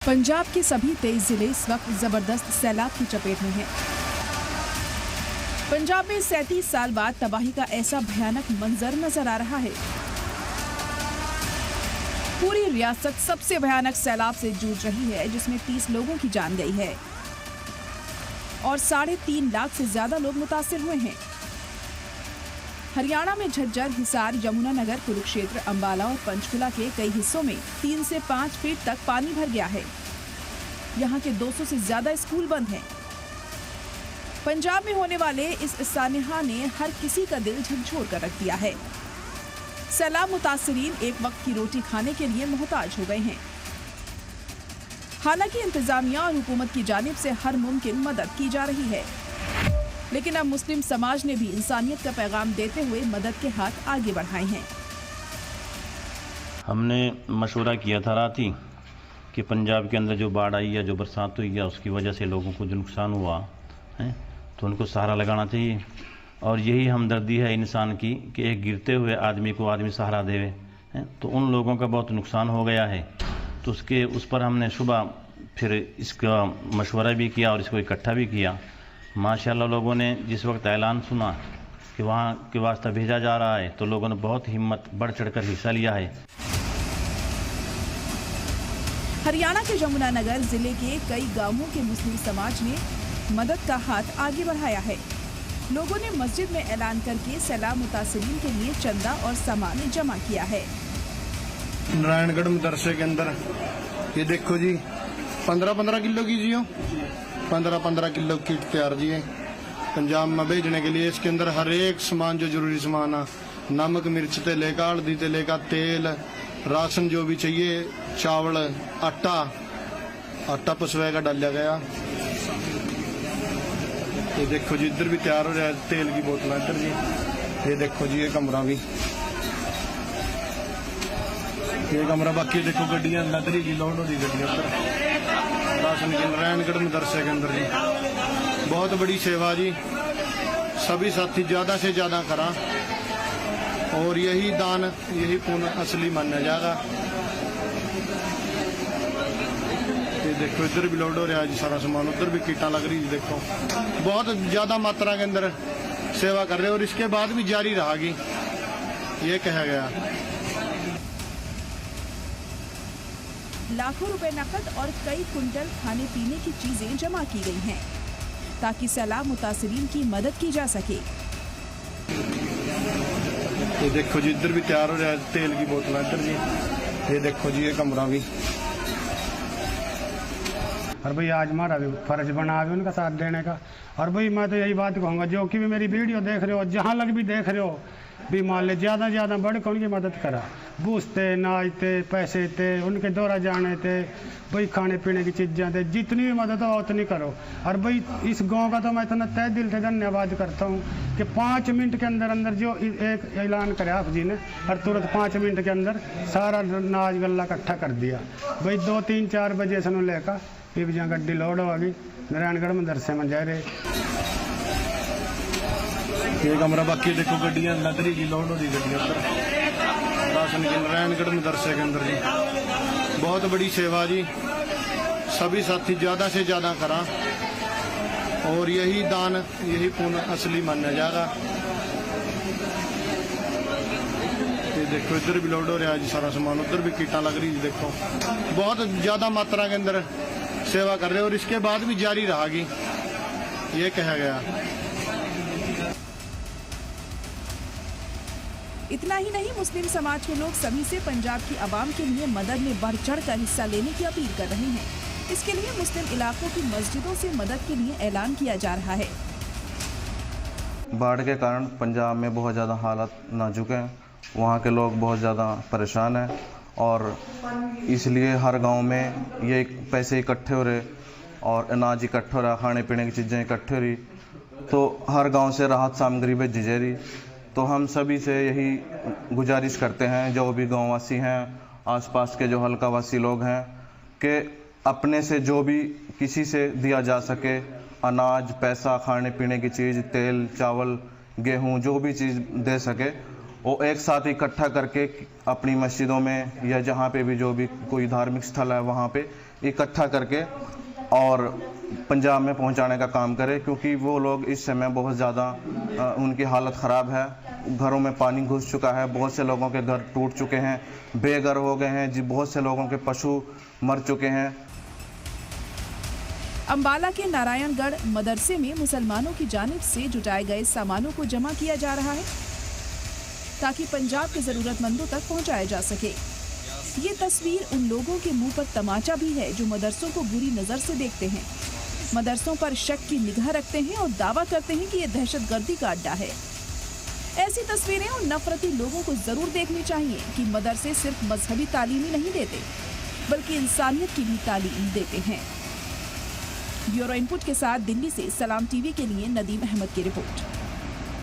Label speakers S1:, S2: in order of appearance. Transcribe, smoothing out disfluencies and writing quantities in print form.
S1: पंजाब के सभी 23 जिले इस वक्त जबरदस्त सैलाब की चपेट में हैं। पंजाब में 37 साल बाद तबाही का ऐसा भयानक मंजर नजर आ रहा है। पूरी रियासत सबसे भयानक सैलाब से जूझ रही है, जिसमें 30 लोगों की जान गई है और 3.5 लाख से ज्यादा लोग मुतासिर हुए हैं। हरियाणा में झज्जर, हिसार, यमुनानगर, कुरुक्षेत्र, अंबाला और पंचकुला के कई हिस्सों में 3 से 5 फीट तक पानी भर गया है। यहाँ के 200 से ज्यादा स्कूल बंद हैं। पंजाब में होने वाले इस सानिहा ने हर किसी का दिल झकझोर कर रख दिया है। सैलाब मुतासिरीन एक वक्त की रोटी खाने के लिए मोहताज हो गए हैं। हालांकि इंतजामिया और हुकूमत की जानिब से हर मुमकिन मदद की जा रही है, लेकिन अब मुस्लिम समाज ने भी इंसानियत का पैगाम देते हुए मदद के हाथ आगे बढ़ाए हैं।
S2: हमने मशवरा किया था रात ही कि पंजाब के अंदर जो बाढ़ आई है, जो बरसात हुई है, उसकी वजह से लोगों को जो नुकसान हुआ है तो उनको सहारा लगाना चाहिए। और यही हमदर्दी है इंसान की कि एक गिरते हुए आदमी को आदमी सहारा देवे है। तो उन लोगों का बहुत नुकसान हो गया है, तो उस पर हमने सुबह फिर इसका मशवरा भी किया और इसको इकट्ठा भी किया। माशाल्लाह लोगों ने जिस वक्त ऐलान सुना कि वहाँ के वास्ते भेजा जा रहा है, तो लोगों ने बहुत हिम्मत बढ़ चढ़कर हिस्सा लिया है।
S1: हरियाणा के यमुनानगर जिले के कई गांवों के मुस्लिम समाज ने मदद का हाथ आगे बढ़ाया है। लोगों ने मस्जिद में ऐलान करके सैलाब मुतासिरीन के लिए चंदा और सामान जमा किया है।
S3: नारायणगढ़ मदरसे के अंदर ये देखो जी 15-15 किलो की जी हो 15-15 किलो किट तैयार जी है पंजाब में भेजने के लिए। इसके अंदर हर एक सामान जो जरूरी सामान है, नमक, मिर्च ते लेकर हल्दी ते लेकर तेल, राशन जो भी चाहिए, चावल, आटा पसवे का डाला गया। ये देखो जी इधर भी तैयार हो रहा है तेल की बोतल इधर जी। ये देखो जी ये कमरा भी, ये कमरा। बाकी देखो गड्डियां लदरी की लोड हो रही गड्डियां उधर राशन के नारायणगढ़ मदरसे के अंदर जी। बहुत बड़ी सेवा जी, सभी साथी ज्यादा से ज्यादा करा और यही दान, यही पुण्य असली माना जाएगा। ये देखो इधर भी लोड हो रहा है जी सारा सामान, उधर भी किटा लग रही है। देखो बहुत ज्यादा मात्रा के अंदर सेवा कर रहे हैं और इसके बाद भी जारी रहेगी, ये कहा गया।
S1: लाखों रुपए नकद और कई कुंटल खाने पीने की चीजें जमा की गई हैं, ताकि सैलाब मुतासिरीन की मदद की जा सके।
S3: ये देखो जी इधर भी तैयार हो रहा है तेल की बोतल इधर जी। ये देखो जी ये कमरा भी।
S4: और भाई आज हमारा भी फर्ज बना है उनका साथ देने का। और भाई मैं तो यही बात कहूँगा, जो कि भी मेरी वीडियो देख रहे हो, जहाँ लग भी देख रहे हो, भी मान ले ज़्यादा बढ़ के उनकी मदद करा। बूझते, नाचते, पैसे थे, उनके दौरा जाने थे, भाई खाने पीने की चीज़ें थे, जितनी भी मदद हो उतनी करो। और भाई इस गांव का तो मैं इतना तहे दिल से धन्यवाद करता हूँ कि 5 मिनट के अंदर अंदर जो एक ऐलान करे आप जी ने, और तुरंत 5 मिनट के अंदर सारा नाच गल्ला इकट्ठा कर दिया। भाई 2, 3, 4 बजे से लेकर ये भी जहाँ गड्डी लोड होगी नारायणगढ़ मदरसे में जा रहे।
S3: ये कमरा। बाकी देखो गड्डियां लदरी की लोड हो रही गड्डियां उधर राशन के नारायणगढ़ मदरसे के अंदर जी। बहुत बड़ी सेवा जी, सभी साथी ज्यादा से ज्यादा करा और यही दान, यही पुण्य असली माना जाएगा। ये देखो इधर भी लोड हो रहा है जी सारा सामान, उधर भी किटा लग रही है। देखो बहुत ज्यादा मात्रा के अंदर सेवा कर रहे हैं और इसके बाद भी जारी रहेगी, ये कहा गया।
S1: इतना ही नहीं, मुस्लिम समाज के लोग सभी से पंजाब की आवाम के लिए मदद में बढ़ चढ़ कर हिस्सा लेने की अपील कर रहे हैं। इसके लिए मुस्लिम इलाकों की मस्जिदों से मदद के लिए ऐलान किया जा रहा है।
S5: बाढ़ के कारण पंजाब में बहुत ज़्यादा हालात नाजुक हैं, वहाँ के लोग बहुत ज़्यादा परेशान हैं और इसलिए हर गांव में ये पैसे इकट्ठे हो रहे और अनाज इकट्ठा हो रहा, खाने पीने की चीज़ें इकट्ठे हो रही, तो हर गांव से राहत सामग्री भेजी जा रही। तो हम सभी से यही गुजारिश करते हैं, जो भी गाँववासी हैं, आसपास के जो हल्कावासी लोग हैं, कि अपने से जो भी किसी से दिया जा सके, अनाज, पैसा, खाने पीने की चीज़, तेल, चावल, गेहूं, जो भी चीज़ दे सके, वो एक साथ इकट्ठा करके अपनी मस्जिदों में या जहाँ पे भी जो भी कोई धार्मिक स्थल है वहाँ पे इकट्ठा करके और पंजाब में पहुंचाने का काम करे, क्योंकि वो लोग इस समय बहुत ज़्यादा उनकी हालत ख़राब है। घरों में पानी घुस चुका है, बहुत से लोगों के घर टूट चुके हैं, बेघर हो गए हैं जी, बहुत से लोगों के पशु मर चुके हैं।
S1: अंबाला के नारायणगढ़ मदरसे में मुसलमानों की जानिब से जुटाए गए सामानों को जमा किया जा रहा है ताकि पंजाब के जरूरतमंदों तक पहुंचाया जा सके। ये तस्वीर उन लोगों के मुंह पर तमाचा भी है जो मदरसों को बुरी नजर से देखते हैं, मदरसों पर शक की निगाह रखते हैं और दावा करते हैं कि ये दहशतगर्दी का अड्डा है। ऐसी तस्वीरें उन नफरती लोगों को जरूर देखनी चाहिए कि मदरसे सिर्फ मजहबी तालीम ही नहीं देते बल्कि इंसानियत की भी तालीम देते हैं। ब्यूरो इनपुट के साथ दिल्ली से सलाम टीवी के लिए नदीम अहमद की रिपोर्ट।